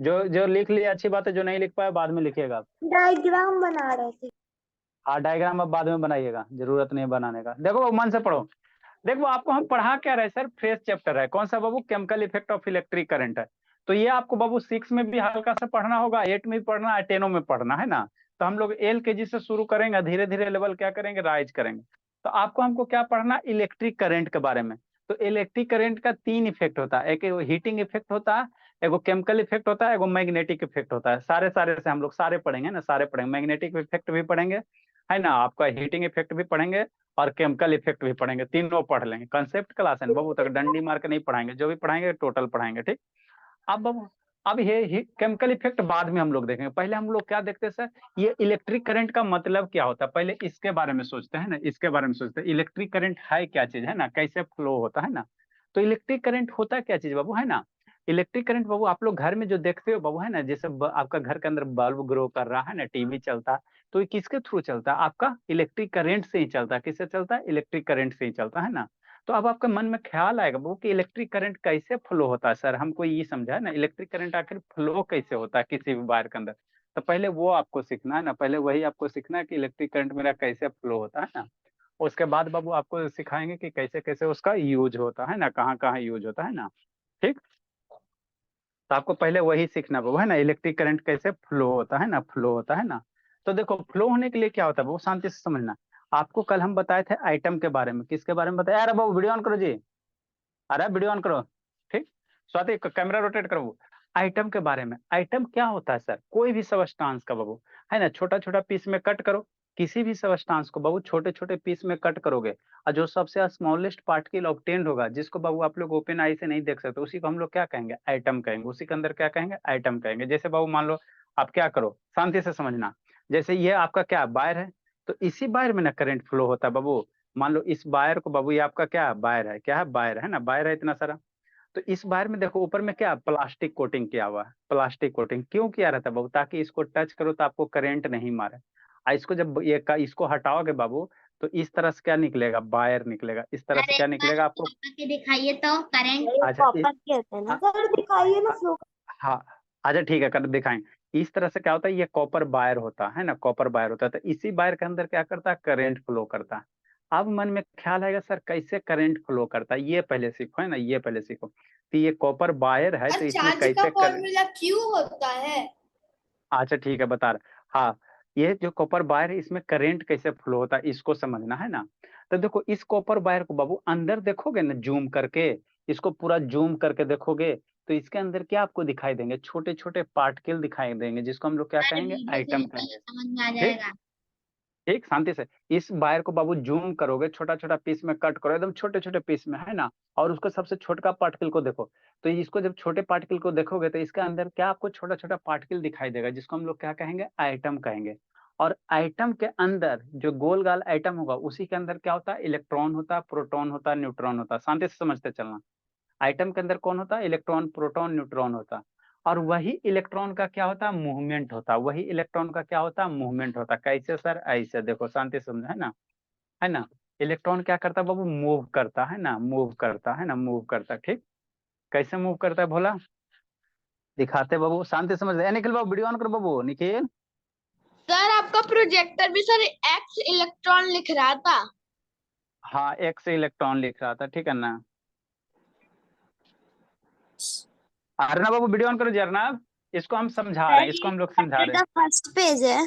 जो जो लिख लिया अच्छी बात है, जो नहीं लिख पाया बाद में लिखिएगा आप। डायग्राम बना रहे थे। हाँ डायग्राम अब बाद में बनाइएगा, जरूरत नहीं है बनाने का। देखो मन से पढ़ो। देखो आपको हम पढ़ा क्या रहे सर, फ्रेश चैप्टर है। कौन सा बाबू? Chemical effect of electric current है। तो ये आपको बाबू 6 में भी हल्का सा पढ़ना होगा, 8 में भी पढ़ना है, 10 में पढ़ना है ना। तो हम लोग LKG से शुरू करेंगे, धीरे धीरे लेवल क्या करेंगे, राइज करेंगे। तो आपको हमको क्या पढ़ना, इलेक्ट्रिक करंट के बारे में। तो इलेक्ट्रिक करंट का 3 इफेक्ट होता है, एक हीटिंग इफेक्ट होता है, एगो केमिकल इफेक्ट होता है, एगो मैग्नेटिक इफेक्ट होता है। सारे सारे से हम लोग सारे पढ़ेंगे ना, सारे पढ़ेंगे। मैग्नेटिक इफेक्ट भी पढ़ेंगे है ना, आपका हीटिंग इफेक्ट भी पढ़ेंगे और केमिकल इफेक्ट भी पढ़ेंगे, तीनों पढ़ लेंगे। कंसेप्ट क्लास है बाबू, तक डंडी मार के नहीं पढ़ाएंगे, जो भी पढ़ाएंगे टोटल पढ़ाएंगे, ठीक। अब बाबू अब ये केमिकल इफेक्ट बाद में हम लोग देखेंगे। पहले हम लोग क्या देखते हैं सर, ये इलेक्ट्रिक करंट का मतलब क्या होता है, पहले इसके बारे में सोचते हैं ना, इसके बारे में सोचते हैं। इलेक्ट्रिक करंट है क्या चीज, है ना, कैसे फ्लो होता है ना। तो इलेक्ट्रिक करंट होता क्या चीज बाबू, है ना। इलेक्ट्रिक करंट बाबू आप लोग घर में जो देखते हो बाबू, है ना, जैसे आपका घर के अंदर बल्ब ग्रो कर रहा है ना, टीवी चलता है, तो ये किसके थ्रू चलता है, आपका इलेक्ट्रिक करंट से ही चलता है। किससे चलता है, इलेक्ट्रिक करंट से ही चलता है ना। तो अब आपके मन में ख्याल आएगा वो कि इलेक्ट्रिक करंट कैसे फ्लो होता है सर, हमको ये समझा है ना, इलेक्ट्रिक करंट आखिर फ्लो कैसे होता है किसी भी वायर के अंदर। तो पहले वो आपको सीखना है ना, पहले वही आपको सीखना है कि इलेक्ट्रिक करंट मेरा कैसे फ्लो होता है ना। उसके बाद बाबू आपको सिखाएंगे कि कैसे कैसे उसका यूज होता है ना, कहाँ कहाँ यूज होता है ना, ठीक। तो आपको पहले वही सीखना बाबू, है ना, इलेक्ट्रिक करंट कैसे फ्लो होता है ना, फ्लो होता है ना। तो देखो फ्लो होने के लिए क्या होता है वो शांति से समझना। आपको कल हम बताए थे आइटम के बारे में, किसके बारे में बताया, अरे बाबू वीडियो ऑन करो जी, अरे वीडियो ऑन करो, ठीक। स्वाति कैमरा रोटेट करो। आइटम के बारे में, आइटम क्या होता है सर, कोई भी सबस्टांस का बाबू, है ना, छोटा छोटा पीस में कट करो। किसी भी सबस्टांस को बाबू छोटे छोटे पीस में कट करोगे, और जो सबसे स्मॉलेस्ट पार्टिकल ऑब्टेन्ड होगा, जिसको बाबू आप लोग ओपन आई से नहीं देख सकते, उसी को हम लोग क्या कहेंगे, आइटम कहेंगे। उसी के अंदर क्या कहेंगे, आइटम कहेंगे। जैसे बाबू मान लो आप क्या करो, शांति से समझना। जैसे ये आपका क्या वायर है, तो इसी वायर में ना करंट फ्लो होता है बाबू। मान लो इस वायर को बाबू, ये आपका क्या वायर है, क्या है, वायर है ना, वायर है इतना सारा। तो इस वायर में देखो ऊपर में क्या प्लास्टिक कोटिंग किया हुआ है। प्लास्टिक कोटिंग क्यों किया रहता है बाबू, ताकि इसको टच करो तो आपको करंट नहीं मारे। इसको जब इसको हटाओगे बाबू, तो इस तरह से क्या निकलेगा, वायर निकलेगा। इस तरह से अरे क्या सर निकलेगा आपको। करके दिखाइए तो करंट। ये अच्छा कॉपर कहते हैं ना सर, दिखाइए ना फ्लो। हाँ अच्छा ठीक है, कर दिखाएंगे। इस तरह से क्या होता है, ये कॉपर वायर होता है ना, कॉपर वायर होता है। तो इसी वायर के अंदर क्या करता है, करंट फ्लो करता है। अब मन में ख्याल आएगा सर कैसे करंट फ्लो करता है, ये पहले सीखो, है ना, ये पहले सीखो। तो ये कॉपर वायर है, तो और इसमें चार्ज का कैसे करंट। फॉर्मूला क्यू होता है। अच्छा ठीक है बता रहा, हाँ। ये जो कॉपर वायर है, इसमें करंट कैसे फ्लो होता है इसको समझना है ना। तो देखो इस कॉपर वायर को बाबू अंदर देखोगे ना, जूम करके, इसको पूरा जूम करके देखोगे, तो इसके अंदर क्या आपको दिखाई देंगे, छोटे छोटे पार्टिकल दिखाई देंगे, जिसको हम लोग क्या अरे कहेंगे, वीडियो से आइटम दिखाइए कहेंगे, समझ में आ ठीक। जाएगा। ठीक शांति से। इस वायर को बाबू जूम करोगे, छोटा छोटा पीस में कट करो, एकदम छोटे छोटे पीस में, है ना। और उसको सबसे छोटा पार्टिकल को देखो। तो इसको जब छोटे पार्टिकल को देखोगे, तो इसके अंदर क्या आपको छोटा छोटा पार्टिकल दिखाई देगा, जिसको हम लोग क्या कहेंगे, आइटम कहेंगे। और आइटम के अंदर जो गोल गाल आइटम होगा, उसी के अंदर क्या होता है, इलेक्ट्रॉन होता है, प्रोटॉन होता है, न्यूट्रॉन होता है। शांति से समझते चलना। आइटम के अंदर कौन होता है, इलेक्ट्रॉन, प्रोटॉन, न्यूट्रॉन होता है। और वही इलेक्ट्रॉन का क्या होता है, मूवमेंट होता है। वही इलेक्ट्रॉन का क्या होता है, मूवमेंट होता है। कैसे सर, ऐसे देखो, शांति से समझो, है ना, है ना। इलेक्ट्रॉन क्या करता है बाबू, मूव करता है ना, मूव करता है ना, मूव करता है, ठीक। कैसे मूव करता है भोला, दिखाते बाबू, शांति समझ रहे निखिल बाबू, वीडियो ऑन करो बाबू, निखिल। सर आपका प्रोजेक्टर भी सर एक्स इलेक्ट्रॉन लिख रहा था। हाँ एक से इलेक्ट्रॉन लिख रहा था, ठीक है ना। अर्नब बाबू वीडियो ऑन करो जी, अर्नब। इसको हम समझा रहे हैं, इसको हम लोग समझा रहे हैं। फर्स्ट पेज है।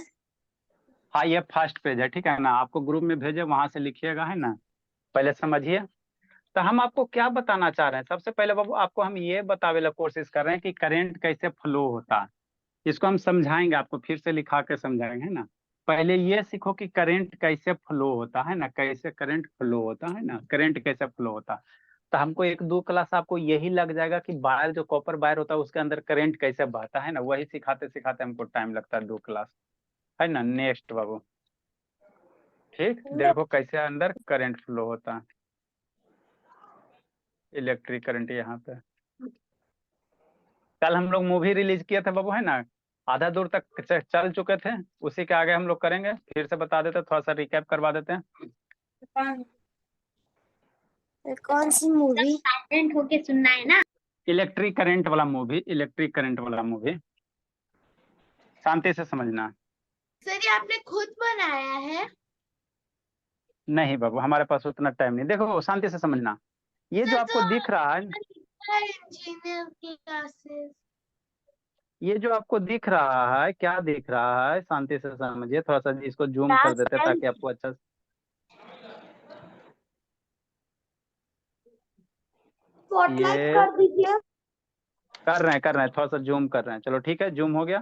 हाँ ये फर्स्ट पेज है, ठीक है ना, आपको ग्रुप में भेजे, वहां से लिखिएगा, है ना। पहले समझिए। तो हम आपको क्या बताना चाह रहे हैं, सबसे पहले बाबू आपको हम ये बतावे ला कोशिश कर रहे हैं कि करंट कैसे फ्लो होता है। इसको हम समझाएंगे, आपको फिर से लिखा के समझाएंगे, है ना। पहले ये सीखो कि करंट कैसे फ्लो होता है ना, कैसे करंट फ्लो होता है ना, करंट कैसे फ्लो होता है। तो हमको 1-2 क्लास आपको यही लग जाएगा कि वायर, जो कॉपर वायर होता है, उसके अंदर करंट कैसे बहता है ना, वही सिखाते सिखाते हमको टाइम लगता है 2 क्लास, है ना। नेक्स्ट बाबू, ठीक, देखो कैसे अंदर करंट फ्लो होता है, इलेक्ट्रिक करंट यहाँ पे। कल हम लोग मूवी रिलीज किए थे बाबू, है ना, आधा दूर तक चल चुके थे। उसी के आगे हम लोग करेंगे, फिर से बता देते, थोड़ा सा रिकैप करवा देते हैं। कौन सी मूवी? साइलेंट होके सुनना है ना। इलेक्ट्रिक करंट वाला मूवी, इलेक्ट्रिक करंट वाला मूवी, शांति से समझना। सर ये आपने खुद बनाया है? नहीं बाबू, हमारे पास उतना टाइम नहीं। देखो शांति से समझना, ये जो आपको दिख रहा है, इंजीनियर की क्लासेस। ये जो आपको दिख रहा है, क्या दिख रहा है, शांति से समझिए। थोड़ा सा इसको जूम कर देते हैं ताकि आपको अच्छा स्पॉटलाइट ये कर दीजिए। कर रहे हैं, थोड़ा सा जूम कर रहे हैं। चलो ठीक है, जूम हो गया।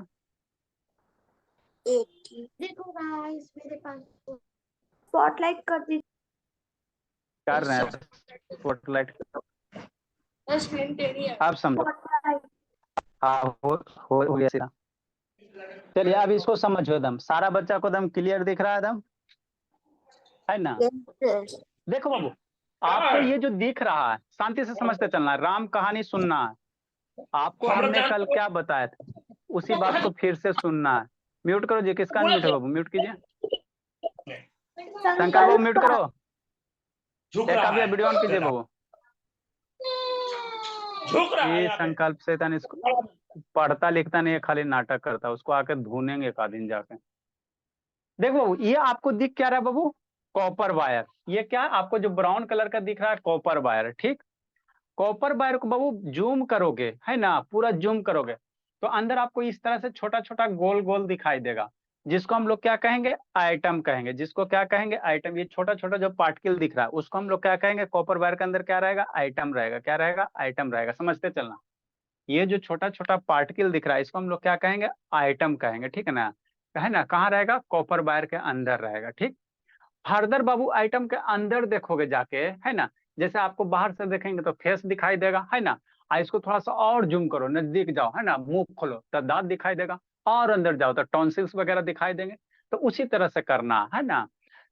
देखो गाइस मेरे पास स्पॉटलाइट कर दीजिए। कर रहे हैं स्पॉटलाइट। 10 मिनट ही है। आप समझो। स्पॉटलाइट। हाँ हो गया सीधा। चलिए अब इसको समझो, एकदम सारा बच्चा को एकदम क्लियर दिख रहा है, एकदम है ना। देखो बाबू, आपको ये जो दिख रहा है, शांति से समझते चलना है, राम कहानी सुनना है। आपको हमने कल क्या बताया था, उसी बात को फिर से सुनना है। म्यूट करो जी, किसका म्यूट है बाबू, म्यूट कीजिए। शंकर बाबू म्यूट करो। एक आप वीडियो ऑन कीजिए बाबू। ये संकल्प शैतान इसको पढ़ता लिखता नहीं है, खाली नाटक करता है। उसको आकर ढूंढेंगे एक दिन जाके। देखो बाबू, ये आपको दिख क्या रहा है बाबू, कॉपर वायर। ये क्या आपको जो ब्राउन कलर का दिख रहा है, कॉपर वायर, ठीक। कॉपर वायर को बाबू जूम करोगे, है ना, पूरा जूम करोगे तो अंदर आपको इस तरह से छोटा छोटा गोल गोल दिखाई देगा, जिसको हम लोग क्या कहेंगे, आइटम कहेंगे। जिसको क्या कहेंगे, आइटम। ये छोटा छोटा जो पार्टिकल दिख रहा है उसको हम लोग क्या कहेंगे, कॉपर वायर के अंदर क्या रहेगा, आइटम रहेगा। क्या रहेगा, आइटम रहेगा। समझते चलना, ये जो छोटा छोटा पार्टिकल दिख रहा है इसको हम लोग क्या कहेंगे, आइटम कहेंगे, ठीक है ना। कहाँ रहेगा, कॉपर वायर के अंदर रहेगा, ठीक। फर्दर बाबू आइटम के अंदर देखोगे जाके, है ना, जैसे आपको बाहर से देखेंगे तो फेस दिखाई देगा, है ना। इसको थोड़ा सा और जूम करो, नजदीक जाओ, है ना, मुंह खोलो तो दांत दिखाई देगा। और अंदर जाओ तो टॉन्सिल्स वगैरह दिखाई देंगे। तो उसी तरह से करना है ना।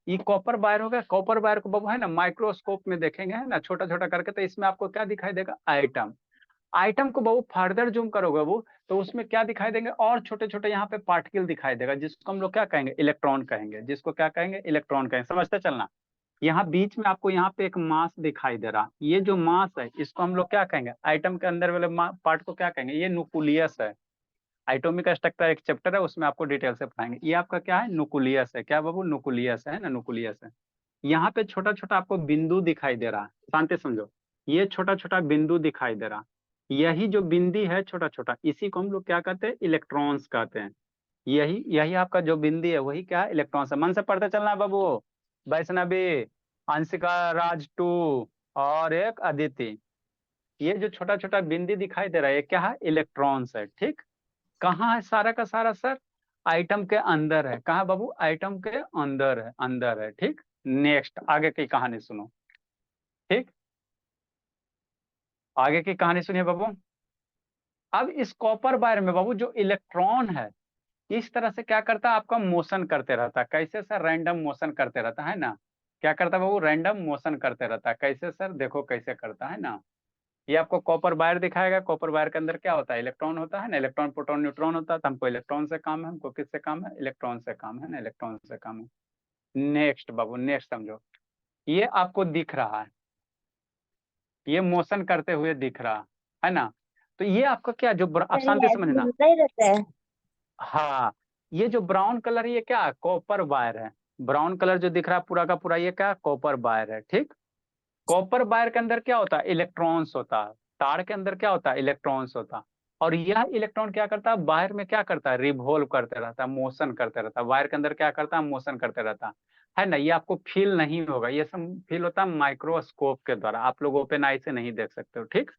ये कॉपर वायर हो गया। कॉपर वायर को बाबू है ना माइक्रोस्कोप में देखेंगे, है ना, छोटा छोटा करके, तो इसमें आपको क्या दिखाई देगा, आइटम। आइटम को बाबू फर्दर जूम करोगे वो, तो उसमें क्या दिखाई देंगे, और छोटे छोटे यहाँ पे पार्टिकल दिखाई देगा, जिसको हम लोग क्या कहेंगे, इलेक्ट्रॉन कहेंगे। जिसको क्या कहेंगे, इलेक्ट्रॉन कहेंगे। समझते चलना। यहाँ बीच में आपको यहाँ पे एक मास दिखाई दे रहा, ये जो मास है इसको हम लोग क्या कहेंगे, आइटम के अंदर वाले पार्ट को क्या कहेंगे, ये न्यूक्लियस है। एटॉमिक स्ट्रक्चर एक चैप्टर है, उसमें आपको डिटेल से पढ़ाएंगे। ये आपका क्या है, न्यूक्लियस है। क्या बाबू, न्यूक्लियस है ना, न्यूक्लियस है। यहाँ पे छोटा छोटा आपको बिंदु दिखाई दे रहा है, शांति समझो। ये छोटा छोटा बिंदु दिखाई दे रहा, यही जो बिंदी है छोटा छोटा, इसी को हम लोग क्या कहते हैं, इलेक्ट्रॉन्स कहते हैं। यही यही आपका जो बिंदी है वही क्या है, इलेक्ट्रॉन्स है। मन से पढ़ते चलना है बाबू। वैष्णवी, अंशिका, राज टू और एक अदिति, ये जो छोटा छोटा बिंदी दिखाई दे रहा है ये क्या है, इलेक्ट्रॉन्स है, ठीक। कहाँ है सारा का सारा सर, आइटम के अंदर है। कहाँ बाबू, आइटम के अंदर है, अंदर है, ठीक। नेक्स्ट आगे की कहानी सुनो, ठीक। आगे की कहानी सुनिए बाबू। अब इस कॉपर वायर में बाबू जो इलेक्ट्रॉन है इस तरह से क्या करता है, आपका मोशन करते रहता है। कैसे सर, रैंडम मोशन करते रहता है ना। क्या करता है बाबू, रैंडम मोशन करते रहता है। कैसे सर, देखो कैसे करता है ना। ये आपको कॉपर वायर दिखाएगा। कॉपर वायर के अंदर क्या होता है, इलेक्ट्रॉन होता है ना, इलेक्ट्रॉन प्रोटॉन न्यूट्रॉन होता है। तो हमको इलेक्ट्रॉन से काम है, हमको किससे काम है, इलेक्ट्रॉन से काम है ना, इलेक्ट्रॉन से काम है। नेक्स्ट बाबू, नेक्स्ट समझो। ये आपको दिख रहा है, ये मोशन करते हुए दिख रहा है ना। तो ये आपका क्या जो आप शांति से समझना। घूमता ही रहता है। हाँ, ये जो ब्राउन कलर ये क्या है, कॉपर वायर है। ब्राउन कलर जो दिख रहा है पूरा का पूरा ये क्या है, कॉपर वायर है, ठीक। कॉपर वायर के अंदर क्या होता है, इलेक्ट्रॉन्स होता है। तार के अंदर क्या होता है, इलेक्ट्रॉन्स होता है। और यह इलेक्ट्रॉन क्या करता है, वायर में क्या करता है, रिवॉल्व करते रहता है, मोशन करते रहता है। वायर के अंदर क्या करता है, मोशन करते रहता है ना। ये आपको फील नहीं होगा, ये सब फील होता है माइक्रोस्कोप के द्वारा। आप लोग ओपन आई से नहीं देख सकते हो, ठीक।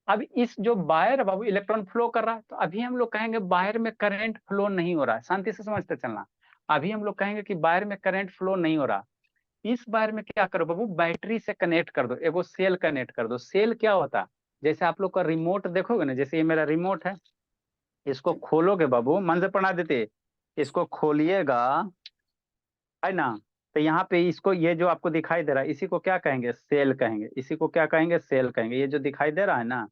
अब इस जो वायर है बाबू, इलेक्ट्रॉन फ्लो कर रहा है, तो अभी हम लोग कहेंगे वायर में करंट फ्लो नहीं हो रहा है। शांति से समझते चलना। अभी हम लोग कहेंगे कि वायर में करंट फ्लो नहीं हो रहा। इस बार में क्या करो बाबू, बैटरी से कनेक्ट कर दो, एगो सेल कनेक्ट कर दो। सेल क्या होता है, जैसे आप लोग का रिमोट देखोगे ना, जैसे ये मेरा रिमोट है, इसको खोलोगे बाबू, मन से पढ़ा देते, इसको खोलिएगा, है ना। तो यहाँ पे इसको, ये जो आपको दिखाई दे रहा है इसी को क्या कहेंगे, सेल कहेंगे। इसी को क्या कहेंगे, सेल कहेंगे। ये जो दिखाई दे रहा है ना,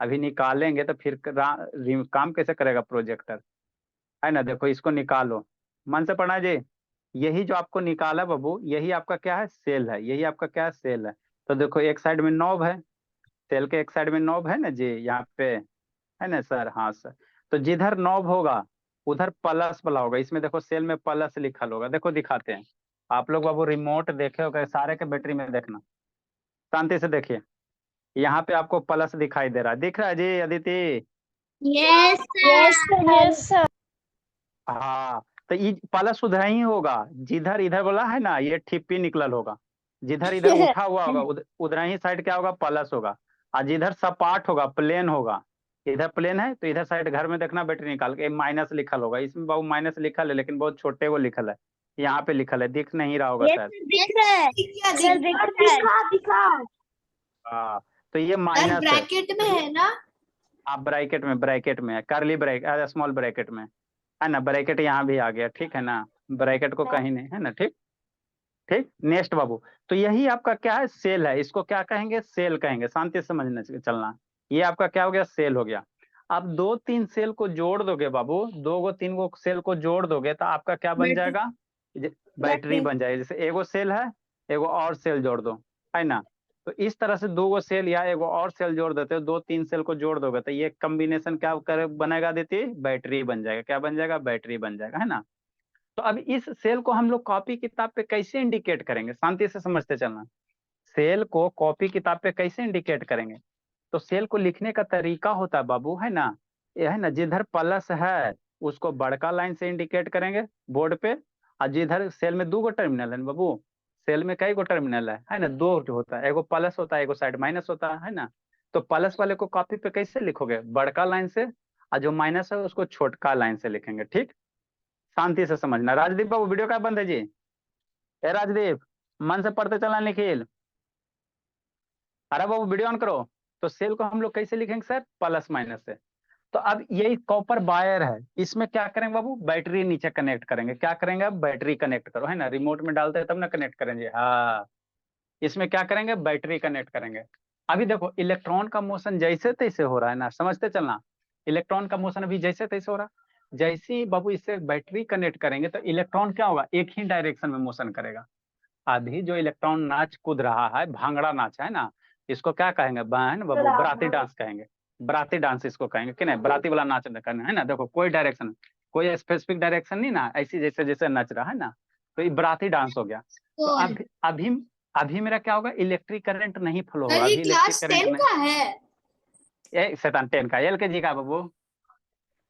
अभी निकालेंगे तो फिर काम कैसे करेगा प्रोजेक्टर, है ना। देखो इसको निकालो, मन से पढ़ना जी। यही जो आपको निकाला बाबू, यही आपका क्या है, सेल है। यही आपका क्या है, सेल है। तो देखो एक साइड में नॉब है, सेल के एक साइड में नॉब है ना जी, यहाँ पे है ना सर, हाँ सर। तो जिधर नॉब होगा उधर प्लस वाला होगा, इसमें देखो सेल में प्लस लिखल होगा, देखो दिखाते हैं। आप लोग बाबू रिमोट देखे होगा, सारे के बैटरी में देखना, शांति से देखिए। यहाँ पे आपको प्लस दिखाई दे रहा है, दिख रहा है जी Aditi? Yes sir. Yes sir. हाँ, तो ये प्लस उधर ही होगा जिधर इधर बोला है ना, ये ठिप्पी निकलल होगा, जिधर इधर उठा हुआ होगा उधर ही साइड क्या होगा, प्लस होगा। और जिधर सपाट होगा, प्लेन होगा, इधर प्लेन है तो इधर साइड घर में देखना बैटरी निकाल के माइनस लिखल होगा। इसमें बाबू माइनस लिखल है लेकिन बहुत छोटे वो लिखल है, यहाँ पे लिखल है, दिख नहीं रहा होगा शायद। दिख रहा है सर, दिख रहा है। दिखा हाँ, तो ये माइनस है। ब्रैकेट में है ना? आप ब्रैकेट में है, करली ब्रैकेट, स्मॉल ब्रैकेट में है ना, ब्रैकेट यहाँ भी आ गया, ठीक है ना, ब्रैकेट को कहीं नहीं है ना, ठीक ठीक। नेक्स्ट बाबू, तो यही आपका क्या है, सेल है, इसको क्या कहेंगे, सेल कहेंगे, शांति से समझना चलना। ये आपका क्या हो गया, सेल हो गया। आप 2-3 सेल को जोड़ दोगे बाबू, 2-3 सेल को जोड़ दोगे तो आपका क्या बन जाएगा, बैटरी बन जाएगी। जैसे एगो सेल है, एगो और सेल जोड़ दो, है ना, तो इस तरह से 2 सेल या एगो और सेल जोड़ देते हो, 2-3 सेल को जोड़ दोगे तो ये कॉम्बिनेशन क्या कर बनेगा, देती बैटरी बन जाएगा, क्या बन जाएगा, बैटरी बन जाएगा, है ना। तो अब इस सेल को हम लोग कॉपी किताब पे कैसे इंडिकेट करेंगे, शांति से समझते चलना। सेल को कॉपी किताब पे कैसे इंडिकेट करेंगे, तो सेल को लिखने का तरीका होता है बाबू, है ना, ये है ना, जिधर प्लस है उसको बड़का लाइन से इंडिकेट करेंगे बोर्ड पे। और जिधर सेल में 2 टर्मिनल है ना बाबू, सेल में कई गो टर्मिनल है ना, 2 जो होता है, एगो प्लस होता है, एगो साइड माइनस होता है ना। तो प्लस वाले को कॉपी पे कैसे लिखोगे, बड़का लाइन से, और जो माइनस है उसको छोटका लाइन से लिखेंगे, ठीक। शांति से समझना। राजदीप बाबू वीडियो का बंद है जी, ए राजदीप, मन से पढ़ते चलना निखिल। अरे बाबू वीडियो ऑन करो। तो सेल को हम लोग कैसे लिखेंगे सर, प्लस माइनस से। तो अब यही कॉपर वायर है, इसमें क्या करेंगे बाबू, बैटरी नीचे कनेक्ट करेंगे, क्या करेंगे, अब बैटरी कनेक्ट करो, है ना, रिमोट में डालते हैं तब ना कनेक्ट करेंगे, हाँ, इसमें क्या करेंगे, बैटरी कनेक्ट करेंगे। अभी देखो इलेक्ट्रॉन का मोशन जैसे तैसे हो रहा है ना, समझते चलना, इलेक्ट्रॉन का मोशन अभी जैसे तैसे हो रहा है। जैसे ही बाबू इससे बैटरी कनेक्ट करेंगे तो इलेक्ट्रॉन क्या होगा, एक ही डायरेक्शन में मोशन करेगा। अभी जो इलेक्ट्रॉन नाच कूद रहा है, भांगड़ा नाच है ना, इसको क्या कहेंगे, बहन बाबू, बराती डांस कहेंगे, बराती डांस इसको कहेंगे कि नहीं, बराती वाला नाच करना है ना। देखो कोई डायरेक्शन, कोई स्पेसिफिक डायरेक्शन नहीं ना, ऐसी जैसे जैसे नच रहा है ना, तो ये बराती डांस हो गया। तो अभी अभी अभी मेरा क्या होगा, इलेक्ट्रिक करंट नहीं फ्लो होगा, अभी इलेक्ट्रिक करंट नहीं, का है। ए शैतान 10 का, एल के जी का बाबू,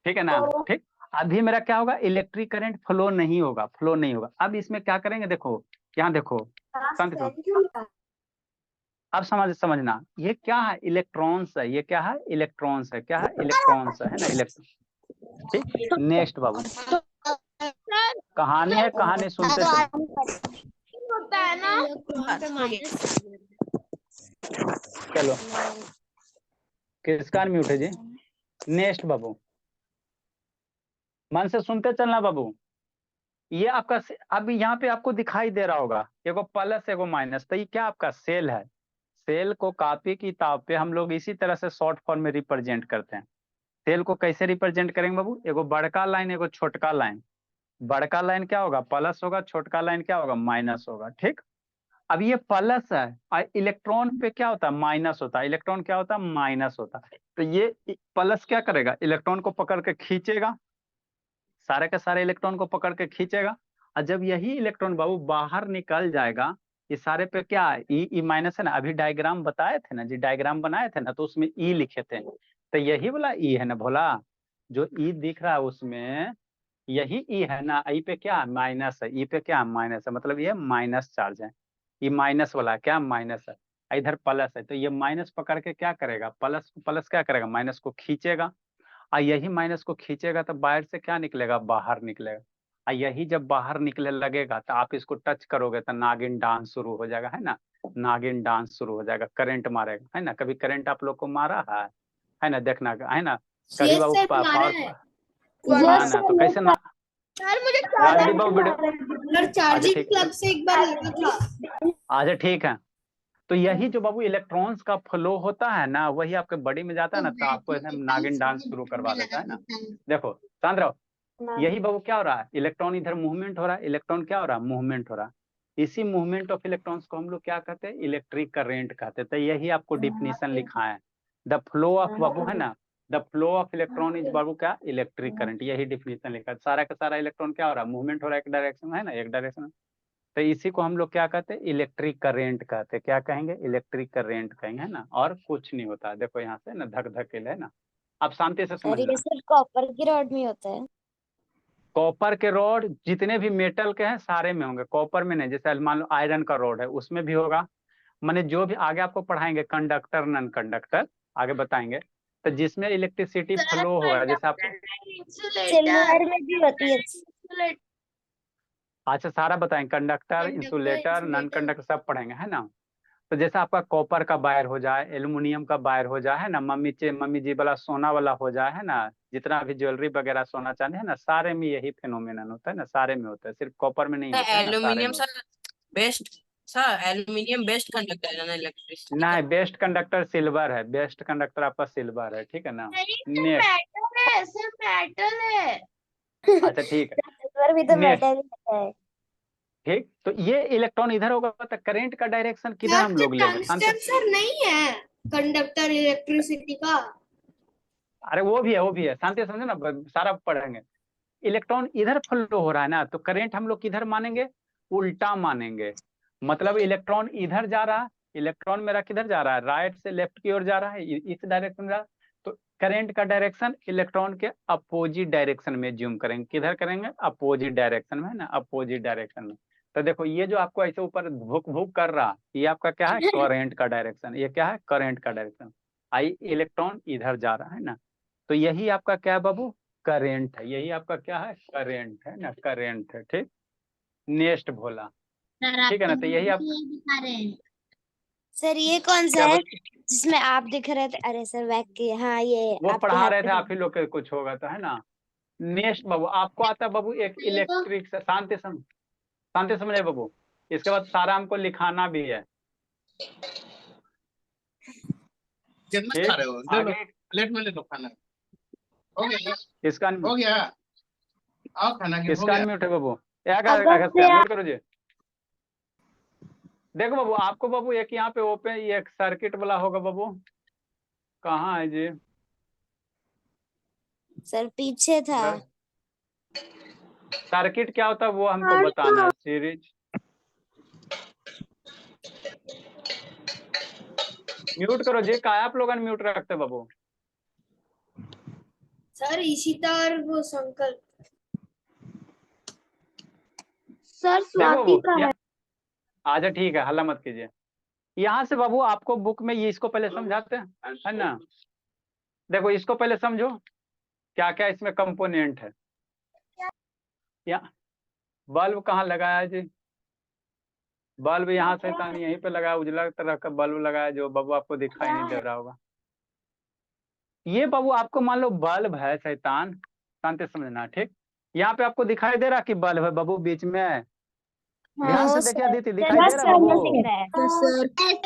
ठीक है ना, ठीक। अभी मेरा क्या होगा, इलेक्ट्रिक करंट फ्लो नहीं होगा, फ्लो नहीं होगा। अब इसमें क्या करेंगे, देखो यहाँ देखो, शांति से, अब समझना, ये क्या है, इलेक्ट्रॉन्स है, ये क्या है, इलेक्ट्रॉन्स है, क्या है, इलेक्ट्रॉन्स है ना, इलेक्ट्रॉन, ठीक। नेक्स्ट बाबू, कहानी है, कहानी सुनते चलो, होता है ना? चलो किसका म्यूट है जी। नेक्स्ट बाबू, मन से सुनते चलना बाबू। ये आपका अब यहाँ पे आपको दिखाई दे रहा होगा, एगो प्लस एगो माइनस, तो ये क्या आपका सेल है। सेल को कॉपी किताब पे हम लोग इसी तरह से शॉर्ट फॉर्म में रिप्रेजेंट करते हैं। सेल को कैसे रिप्रेजेंट करेंगे बाबू, एगो बड़का लाइन, एगो छोटका लाइन। बड़का लाइन क्या होगा, प्लस होगा, छोटका लाइन क्या होगा, माइनस होगा, ठीक। अब ये प्लस है और इलेक्ट्रॉन पे क्या होता है, माइनस होता है, इलेक्ट्रॉन क्या होता है, माइनस होता है। तो ये प्लस क्या करेगा, इलेक्ट्रॉन को पकड़ के खींचेगा, सारे के सारे इलेक्ट्रॉन को पकड़ के खींचेगा। और जब यही इलेक्ट्रॉन बाबू बाहर निकल जाएगा, ये सारे पे क्या है, ई माइनस है ना, अभी डायग्राम बताए थे ना जी, डायग्राम बनाए थे ना, तो उसमें ई लिखे थे, तो यही वाला ई है ना भोला, जो ई दिख रहा है उसमें यही ई है ना, ई पे क्या माइनस है, ई पे क्या माइनस है, मतलब ये माइनस चार्ज है, ये माइनस वाला क्या माइनस है, इधर प्लस है, तो ये माइनस पकड़ के क्या करेगा, प्लस प्लस क्या करेगा, माइनस को खींचेगा। और यही माइनस को खींचेगा तो बाहर से क्या निकलेगा, बाहर निकलेगा। और यही जब बाहर निकले लगेगा तो आप इसको टच करोगे तो नागिन डांस शुरू हो जाएगा, है ना, नागिन डांस शुरू हो जाएगा, करंट मारेगा, है ना। कभी करंट आप लोग को मारा है ना, देखना है ना, कभी बाबू पावर हाँ ना, तो कैसे ना, सर मुझे राजदीप बाबू वीडियो, चार्जिंग प्लग से एक बार लगा था। अच्छा ठीक है। तो यही जो बाबू इलेक्ट्रॉन्स का फ्लो होता है ना, वही आपके बॉडी में जाता है ना, तो आपको एकदम नागिन डांस शुरू करवा देता है ना। देखो शांत रहो, यही बाबू क्या हो रहा है, इलेक्ट्रॉन इधर मूवमेंट हो रहा है, इलेक्ट्रॉन क्या हो रहा है, मूवमेंट हो रहा है। इसी मूवमेंट ऑफ इलेक्ट्रॉन्स को हम लोग क्या कहते हैं, इलेक्ट्रिक करंट कहते हैं। तो यही आपको डिफिनीशन लिखा है, द फ्लो ऑफ बाबू है ना, the flow of electron is बाबू क्या, इलेक्ट्रिक करंट, यही डिफिनीशन लिखा है। सारा का सारा इलेक्ट्रॉन क्या हो रहा है, मूवमेंट हो रहा है एक डायरेक्शन में, है ना, एक डायरेक्शन में। तो इसी को हम लोग क्या कहते हैं, इलेक्ट्रिक करेंट कहते हैं। क्या कहेंगे, इलेक्ट्रिक करेंट कहेंगे, है ना। और कुछ नहीं होता, देखो यहाँ से ना धक धकेल है ना। आप शांति से सर ये समझना, सिर्फ कॉपर की रॉड में होता है। कॉपर के रॉड जितने भी मेटल के हैं सारे में होंगे, कॉपर में नहीं। जैसे मान लो आयरन का रॉड है उसमें भी होगा। माने जो भी आगे आपको पढ़ाएंगे, कंडक्टर नॉन कंडक्टर आगे बताएंगे, तो जिसमें इलेक्ट्रिसिटी फ्लो हो रहा है, जैसे आपको सिल्वर में भी होती है। अच्छा सारा बताएंगे, कंडक्टर, इंसुलेटर, नॉन कंडक्टर सब पढ़ेंगे, है ना। तो जैसे आपका कॉपर का वायर हो जाए, एल्युमिनियम का वायर हो जाए, है ना, मम्मी जी वाला सोना वाला हो जाए, है ना, जितना भी ज्वेलरी वगैरह सोना चांदी है ना, सारे में यही फिनोमिनन होता है ना, सारे में होता है, सिर्फ कॉपर में नहीं होता है ना, सारे एल्यूमिनियम में। Sir best, sir aluminium best conductor है ना इलेक्ट्रिसिटी का। नहीं, बेस्ट कंडक्टर सिल्वर है, बेस्ट कंडक्टर आपका सिल्वर है, ठीक है ना। नेक्स्ट, मेटल है सर, मेटल है। अच्छा ठीक है, सिल्वर भी तो नेक्स्ट, मेटल है। ठीक। तो ये इलेक्ट्रॉन इधर होगा तो करंट का डायरेक्शन किधर हम लोग लेंगे, शांति। सर नहीं है कंडक्टर इलेक्ट्रिसिटी का। अरे वो भी है, वो भी है, शांति से समझो ना, सारा पढ़ेंगे। इलेक्ट्रॉन इधर फ्लो हो रहा है ना, तो करंट हम लोग किधर मानेंगे, उल्टा मानेंगे। मतलब इलेक्ट्रॉन इधर जा रहा है, इलेक्ट्रॉन मेरा किधर जा रहा है, राइट से लेफ्ट की ओर जा रहा है, इस डायरेक्शन में जा रहा है। तो करंट का डायरेक्शन इलेक्ट्रॉन के अपोजिट डायरेक्शन में जूम करेंगे, किधर करेंगे, अपोजिट डायरेक्शन में, है ना, अपोजिट डायरेक्शन में। तो देखो ये जो आपको ऐसे ऊपर भुक भुक कर रहा, ये आपका क्या है, करंट का डायरेक्शन, ये क्या है, करंट का डायरेक्शन। आई इलेक्ट्रॉन इधर जा रहा है ना, तो यही आपका क्या है बाबू, करेंट है, यही आपका क्या है, करेंट है ना, करेंट है, ठीक। नेक्स्ट भोला, सर ठीक है ना, तो यही आप ये दिखा रहे हैं। सर ये कौन सा क्या है बोल, जिसमें आप दिख रहे थे? अरे सर बैक के, हाँ ये वो आपके पढ़ा हाथ रहे थे, पे आप ही लोग के कुछ होगा तो, है ना। नेक्स्ट बाबू आपको आता है बाबू एक इलेक्ट्रिक, शांति समझे बाबू। इसके बाद सारा हमको लिखाना भी है, कितना ठीक। खा रहे हो, ले लो आगे प्लेट में ले लो खाना। हो गया, इसका हो गया, आओ खाना के, हो इसका गया। अनम्यूट है बाबू, अगस्त से म्यूट करो जी। देखो बाबू आपको बाबू एक यहाँ पे ओपन, ये एक सर्किट वाला होगा बाबू, कहाँ है जी, सर पीछे था। सर्किट क्या होता है वो हमको बताना है, सीरीज। म्यूट करो जी, का आप लोग म्यूट रखते बाबू। सर इशिता और वो संकल्प। सर देखो बाबू अच्छा ठीक है, हल्ला मत कीजिए। यहाँ से बाबू आपको बुक में ये इसको पहले समझाते हैं, है ना। देखो इसको पहले समझो, क्या क्या इसमें कंपोनेंट है। यहाँ बल्ब कहाँ लगाया है जी, बल्ब यहाँ से यहीं पे लगाया, उजला तरह का बल्ब लगाया, जो बाबू आपको दिखाई नहीं दे रहा होगा। ये बाबू आपको मान लो बल्ब है शैतान, शांति समझना, ठीक। यहाँ पे आपको दिखाई दे रहा कि बल्ब है बाबू बीच में, ध्यान से देखिए अदिति, दिखाई दे रहा बाबू,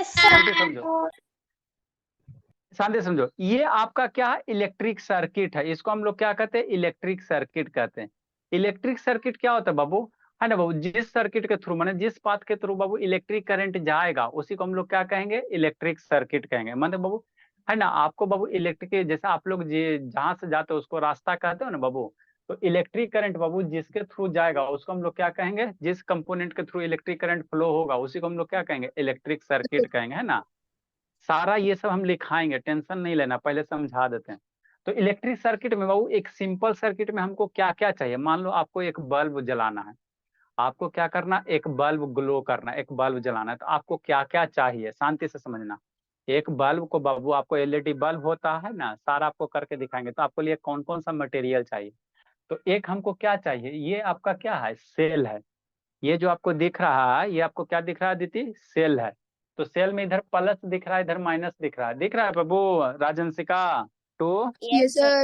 शांति समझो, शांति समझो। ये आपका क्या है, इलेक्ट्रिक सर्किट है, इसको हम लोग क्या कहते हैं, इलेक्ट्रिक सर्किट कहते हैं। इलेक्ट्रिक सर्किट क्या होता है बाबू, है ना बाबू, जिस सर्किट के थ्रू, माने जिस पाथ के थ्रू बाबू इलेक्ट्रिक करंट जाएगा उसी को हम लोग क्या कहेंगे, इलेक्ट्रिक सर्किट कहेंगे। मतलब बाबू है ना, आपको बाबू इलेक्ट्रिक, जैसे आप लोग जहां से जाते हो उसको रास्ता कहते हो ना बाबू, तो इलेक्ट्रिक करंट बाबू जिसके थ्रू जाएगा उसको हम लोग क्या कहेंगे, जिस कंपोनेंट के थ्रू इलेक्ट्रिक करंट फ्लो होगा उसी को हम लोग क्या कहेंगे, इलेक्ट्रिक सर्किट कहेंगे, है ना। सारा ये सब हम लिखाएंगे, टेंशन नहीं लेना, पहले समझा देते हैं। तो इलेक्ट्रिक सर्किट में बाबू एक सिंपल सर्किट में हमको क्या क्या चाहिए, मान लो आपको एक बल्ब जलाना है, आपको क्या करना, एक बल्ब ग्लो करना, एक बल्ब जलाना है, तो आपको क्या क्या चाहिए, शांति से समझना। एक बल्ब को बाबू, आपको एलईडी बल्ब होता है ना, सारा आपको करके दिखाएंगे। तो आपको लिए कौन कौन सा मटेरियल चाहिए, तो एक हमको क्या चाहिए, ये आपका क्या है, सेल है। ये जो आपको दिख रहा है, ये आपको क्या दिख रहा है दीदी, सेल है। तो सेल में इधर प्लस दिख रहा है, इधर माइनस दिख रहा है, दिख रहा है बाबू राजंसिका टू। Yes sir.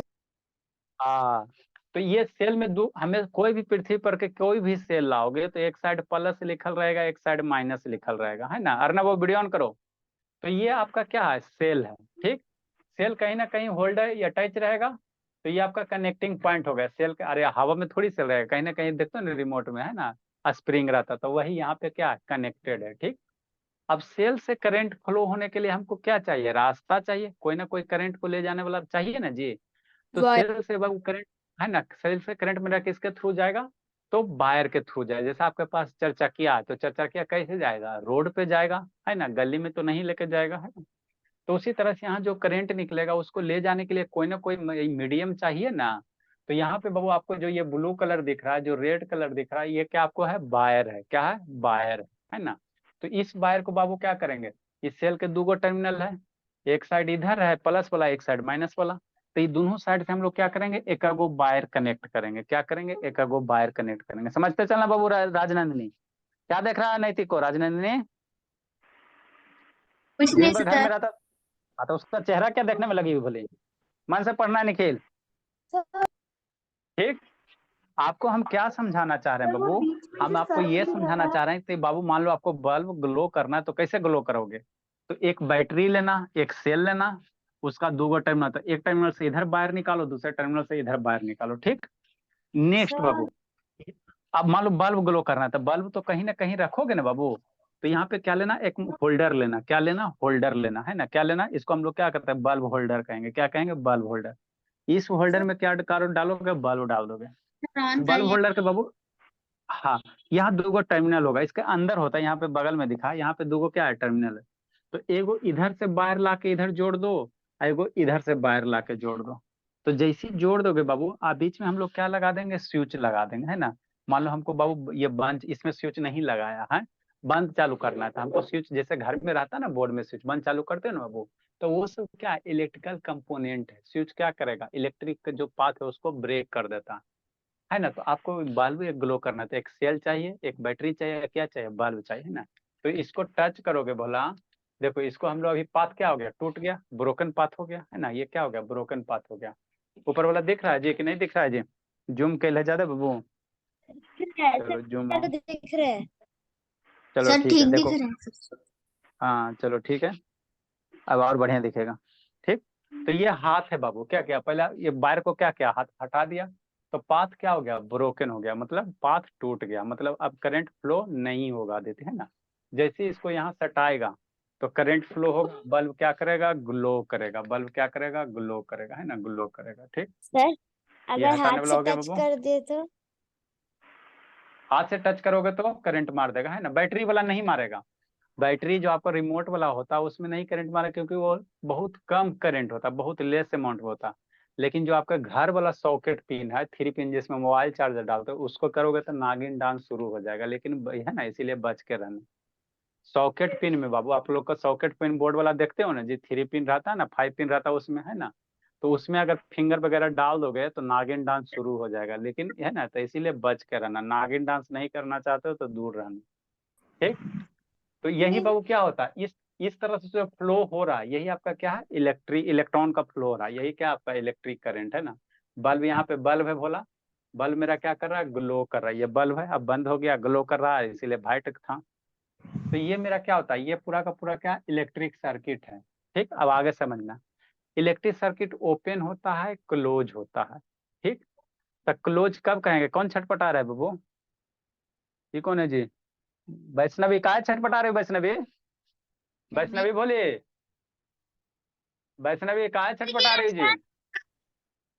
हाँ, तो ये सेल में दो, हमें कोई भी पृथ्वी पर के कोई भी सेल लाओगे तो एक साइड प्लस लिखल रहेगा, एक साइड माइनस लिखल रहेगा, है ना। अर्नब वो वीडियो ऑन करो। तो ये आपका क्या है, सेल है, ठीक। सेल कहीं ना कहीं होल्डर या अटैच रहेगा, तो ये आपका कनेक्टिंग पॉइंट हो गया सेल का। अरे हवा में थोड़ी सेल रहेगा, कहीं ना कहीं देखते हो ना रिमोट में, है ना, स्प्रिंग रहता, तो वही यहाँ पे क्या कनेक्टेड है। ठीक, अब सेल से करंट फ्लो होने के लिए हमको क्या चाहिए, रास्ता चाहिए, कोई ना कोई करंट को ले जाने वाला चाहिए ना जी। तो वायर। सेल से बाबू करंट है ना, सेल से करंट मेरा किसके थ्रू जाएगा, तो वायर के थ्रू जाएगा। जैसे आपके पास चरचकिया है, तो चरचकिया कैसे जाएगा, रोड पे जाएगा, है ना, गली में तो नहीं लेके जाएगा, है ना। तो उसी तरह से यहाँ जो करंट निकलेगा उसको ले जाने के लिए कोई ना कोई मीडियम चाहिए ना। तो यहाँ पे बाबू आपको जो ये ब्लू कलर दिख रहा है, जो रेड कलर दिख रहा है, ये क्या आपको है, वायर है। क्या है, वायर है ना। तो इस वायर को बाबू क्या करेंगे, इस सेल के दो टर्मिनल है, एक साइड इधर है प्लस वाला, एक साइड माइनस वाला। तो ये दोनों साइड से हम लोग क्या करेंगे, एक गो वायर कनेक्ट करेंगे। क्या करेंगे, एक गो वायर कनेक्ट करेंगे। समझते चलना बाबू राजनंदिनी। क्या देख रहा है नैतिक को, राजनंदिनी कुछ नहीं दिन भर घर में सर। रहता। हाँ, तो उसका चेहरा क्या देखने में लगी हुई भले, मन से पढ़ना है निखिल। ठीक, आपको हम क्या समझाना चाह रहे हैं बाबू, हम आपको ये समझाना चाह रहे हैं कि बाबू मान लो आपको बल्ब ग्लो करना है, तो कैसे ग्लो करोगे, तो एक बैटरी लेना, एक सेल लेना, उसका दो टर्मिनल, तो एक टर्मिनल से इधर वायर निकालो, दूसरे टर्मिनल से इधर वायर निकालो। ठीक, नेक्स्ट बाबू, अब मान लो बल्ब ग्लो करना है, तो बल्ब तो कहीं ना कहीं रखोगे ना बाबू। तो यहाँ पे क्या लेना, एक होल्डर लेना। क्या लेना, होल्डर लेना, है ना। क्या लेना, इसको हम लोग क्या करते हैं, बल्ब होल्डर कहेंगे। क्या कहेंगे, बल्ब होल्डर। इस होल्डर में क्या डालोगे, बल्ब डाल दोगे। ऑन बल्ब करिए। होल्डर के बाबू, हाँ, यहाँ दो टर्मिनल होगा, इसके अंदर होता है, यहाँ पे बगल में दिखा, यहाँ पे दो क्या है, टर्मिनल है। तो एगो इधर से वायर ला के इधर जोड़ दो, एगो इधर से वायर ला के जोड़ दो। तो जैसे ही जोड़ दोगे बाबू, आप बीच में हम लोग क्या लगा देंगे, स्विच लगा देंगे, है ना। मान लो हमको बाबू ये बंद, इसमें स्विच नहीं लगाया है, बंद चालू करना था हमको। स्विच जैसे घर में रहता है ना, बोर्ड में स्विच बंद चालू करते हैं ना बाबू, तो वो सब क्या इलेक्ट्रिकल कंपोनेंट है। स्विच क्या करेगा, इलेक्ट्रिक का जो पाथ है उसको ब्रेक कर देता है ना। तो आपको बल्ब एक ग्लो करना, तो एक सेल चाहिए, एक बैटरी चाहिए, क्या चाहिए, बल्ब चाहिए, है ना। तो इसको टच करोगे बोला, देखो इसको हम लोग अभी पाथ क्या हो गया, टूट गया, ब्रोकन पाथ हो गया, है ना। ये क्या हो गया, ब्रोकन पाथ हो गया। ऊपर वाला दिख रहा है जी कि नहीं दिख रहा है जी, जूम कर ले ज्यादा बाबू, चलो जूम सर दिख रहे हैं। चलो सर ठीक है, ठीक दिख देखो, रहा है। हाँ चलो ठीक है, अब और बढ़िया दिखेगा। ठीक, तो ये हाथ है बाबू, क्या क्या पहले ये वायर को क्या क्या हाथ हटा दिया, तो पाथ क्या हो गया, ब्रोकन हो गया, मतलब पाथ टूट गया, मतलब अब करंट फ्लो नहीं होगा देते हैं ना। जैसे इसको यहाँ सटाएगा तो करंट फ्लो होगा, बल्ब क्या करेगा, ग्लो करेगा, बल्ब क्या करेगा, ग्लो करेगा, है ना, ग्लो करेगा। ठीक, सर ये अगर हटाने हाथ वाला से हो गया टच बाबू, कर दे तो? हाथ से टच करोगे तो करंट मार देगा, है ना। बैटरी वाला नहीं मारेगा, बैटरी जो आपका रिमोट वाला होता है उसमें नहीं करंट मारे, क्योंकि वो बहुत कम करंट होता है, बहुत लेस अमाउंट में होता है। लेकिन जो आपका घर वाला सॉकेट पिन है, 3 पिन जिसमें मोबाइल चार्जर डालते हो, उसको करोगे तो नागिन डांस शुरू हो जाएगा। लेकिन है ना, इसीलिए बच के रहना। सॉकेट पिन में बाबू, आप लोग का सॉकेट पिन बोर्ड वाला देखते हो ना जी, 3 पिन रहता है ना, 5 पिन रहता है उसमें, है ना। तो उसमें अगर फिंगर वगैरह डाल दोगे तो नागिन डांस शुरू हो जाएगा। लेकिन है ना, तो इसीलिए बच के रहना, नागिन डांस नहीं करना चाहते हो तो दूर रहना। ठीक, तो यही बाबू क्या होता है, इस तरह से जो फ्लो हो रहा है, यही आपका क्या है, इलेक्ट्रॉन का फ्लो हो रहा है, यही क्या आपका इलेक्ट्रिक करंट है ना। बल्ब यहाँ पे बल्ब है बोला, बल्ब मेरा क्या कर रहा है, ग्लो कर रहा है। ये बल्ब है, अब बंद हो गया, ग्लो कर रहा है, इसीलिए वाइट था। तो ये मेरा क्या होता है, ये पूरा का पूरा क्या इलेक्ट्रिक सर्किट है। ठीक, अब आगे समझना, इलेक्ट्रिक सर्किट ओपन होता है, क्लोज होता है। ठीक, तो क्लोज कब कहेंगे, कौन छटपटा रहा है बाबू, ये कौन है जी, वैष्णवी का छटपटा रहे हो, वैष्णवी, वैष्णवी बोलिए, वैष्णवी का छटपटा रही जी,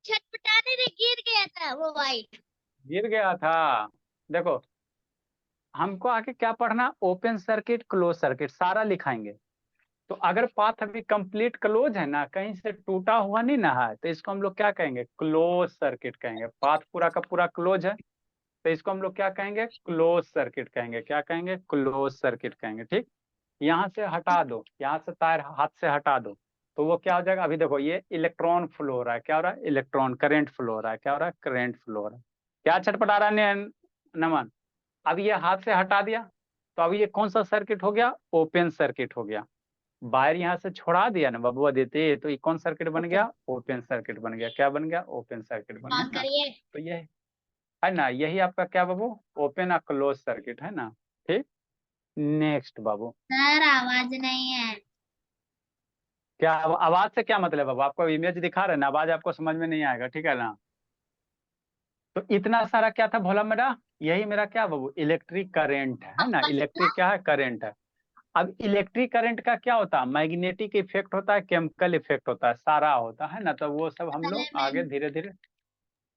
छटपटाने से गिर गया था वो वाइट। गिर गया था। देखो हमको आगे क्या पढ़ना, ओपन सर्किट क्लोज सर्किट सारा लिखाएंगे। तो अगर पाथ अभी कंप्लीट क्लोज है ना, कहीं से टूटा हुआ नहीं ना है, तो इसको हम लोग क्या कहेंगे, क्लोज सर्किट कहेंगे। पाथ पूरा का पूरा क्लोज है, तो इसको हम लोग क्या कहेंगे, क्लोज सर्किट कहेंगे। क्या कहेंगे, क्लोज सर्किट कहेंगे। ठीक, यहाँ से हटा दो, यहाँ से तार हाथ से हटा दो, तो वो क्या हो जाएगा, अभी देखो ये इलेक्ट्रॉन फ्लो हो रहा है, क्या हो रहा है, इलेक्ट्रॉन करंट फ्लो हो रहा है, क्या हो रहा है, करंट फ्लो हो रहा है। क्या छटपटा रहा है नमन, अब ये हाथ से हटा दिया, तो अभी ये कौन सा सर्किट हो गया, ओपन सर्किट हो गया। वायर यहाँ से छोड़ा दिया ना बाबू देते, तो ये कौन सर्किट बन गया, ओपन सर्किट बन गया। क्या बन गया, ओपन सर्किट बन गया ऑन ना। करिए। तो ये है ना, यही आपका क्या बाबू, ओपन और क्लोज सर्किट है ना। ठीक, नेक्स्ट बाबू, सर आवाज नहीं है। क्या आवाज से क्या मतलब है, आपको इमेज दिखा रहे हैं ना, आवाज आपको समझ में नहीं आएगा, ठीक है ना। तो इतना सारा क्या था भोला मेरा, यही मेरा क्या बाबू इलेक्ट्रिक करंट है ना, इलेक्ट्रिक क्या है, करंट है। अब इलेक्ट्रिक करंट का क्या होता है, मैग्नेटिक इफेक्ट होता है, केमिकल इफेक्ट होता है, सारा होता है ना। तो वो सब हम लोग आगे धीरे धीरे,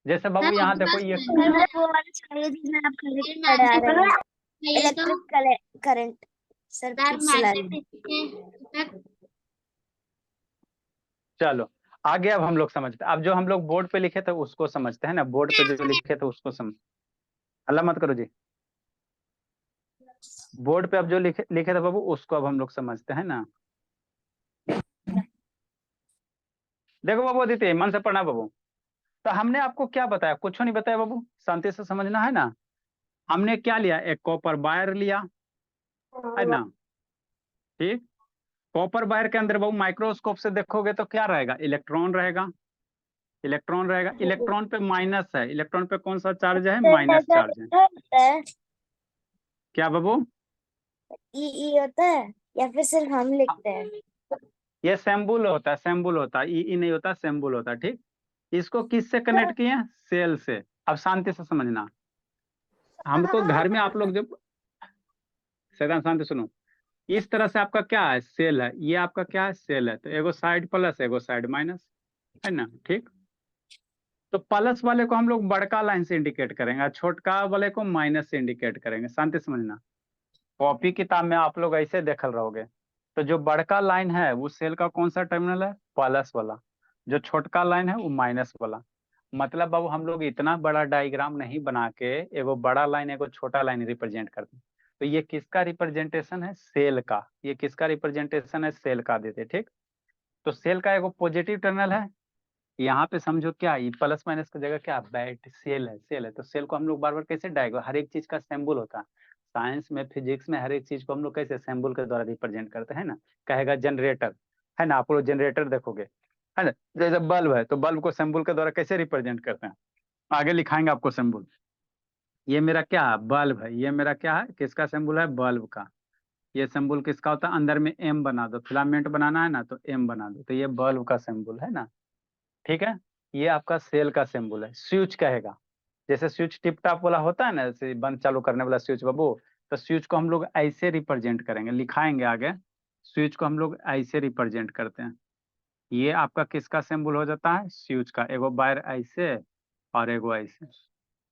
जैसे बाबू यहाँ देखो ये सर वो वाले सारे चीजें आप करेक्ट पढ़ा रहे हैं। इलेक्ट्रिक करंट सर ठीक से ला रहे हैं। चलो आगे अब हम लोग समझते हैं। अब जो हम लोग बोर्ड पे लिखे थे उसको समझते हैं ना, बोर्ड पे जो लिखे थे उसको समझ, हल्ला मत करो जी। बोर्ड पे अब जो लिखे थे बाबू उसको अब हम लोग समझते हैं ना। देखो बाबू अदिति, मन से पढ़ना बाबू। तो हमने आपको क्या बताया, कुछ नहीं बताया बाबू, शांति से समझना है ना। हमने क्या लिया, एक कॉपर वायर लिया है ना, ठीक। कॉपर वायर के अंदर बाबू माइक्रोस्कोप से देखोगे तो क्या रहेगा, इलेक्ट्रॉन रहेगा, इलेक्ट्रॉन रहेगा। इलेक्ट्रॉन पे माइनस है, इलेक्ट्रॉन पे कौन सा चार्ज है, माइनस चार्ज है। क्या बाबू, ई होता है या फिर सिर्फ हम लिखते हैं? ये सिंबल होता है, सिंबल होता है, ई नहीं होता, सिंबल होता है, ठीक। इसको किससे कनेक्ट किए हैं, सेल से। अब शांति से समझना, हमको घर में आप लोग जब सैदान शांति सुनो, इस तरह से आपका क्या है, सेल है, ये आपका क्या है, सेल है। तो एगो साइड प्लस एगो साइड माइनस है ना, ठीक। तो प्लस वाले को हम लोग बड़का लाइन से इंडिकेट करेंगे और छोटका वाले को माइनस से इंडिकेट करेंगे। शांति समझना, कॉपी किताब में आप लोग ऐसे देखल रहोगे। तो जो बड़का लाइन है वो सेल का कौन सा टर्मिनल है, प्लस वाला। जो छोटका लाइन है वो माइनस वाला। मतलब बाबू हम लोग इतना बड़ा डायग्राम नहीं बना के एगो बड़ा लाइन एगो छोटा लाइन रिप्रेजेंट करते हैं। तो ये किसका रिप्रेजेंटेशन है, सेल का। ये किसका रिप्रेजेंटेशन है, सेल का देते, ठीक। तो सेल का एगो पॉजिटिव टर्मिनल है, यहाँ पे समझो क्या, ये प्लस माइनस की जगह क्या, बैट सेल है, सेल है। तो सेल को हम लोग बार बार कैसे डायग्राम, हर एक चीज का सिंबल होता है। साइंस में फिजिक्स में हर एक चीज को हम लोग कैसे सिंबल के द्वारा रिप्रेजेंट करते हैं ना। कहेगा जनरेटर है ना, आप लोग जनरेटर देखोगे है ना, जैसे बल्ब है तो बल्ब को सिंबल के द्वारा कैसे रिप्रेजेंट करते हैं, आगे लिखाएंगे आपको सिंबल। ये मेरा क्या है, बल्ब है, ये मेरा क्या है, किसका सिंबल है, बल्ब का। ये सिंबल किसका होता है, अंदर में एम बना दो, फिलामेंट बनाना है ना तो एम बना दो, तो ये बल्ब का सिंबल है ना, ठीक है। ये आपका सेल का सिंबल है। स्विच कहेगा, जैसे स्विच टिप टॉप वाला होता है ना, जैसे बंद चालू करने वाला स्विच बाबू, तो स्विच को हम लोग ऐसे रिप्रेजेंट करेंगे, लिखाएंगे आगे। स्विच को हम लोग ऐसे रिप्रेजेंट करते हैं। ये आपका किसका सिंबल हो जाता है, स्विच का। एगो वायर ऐसे और एगो ऐसे।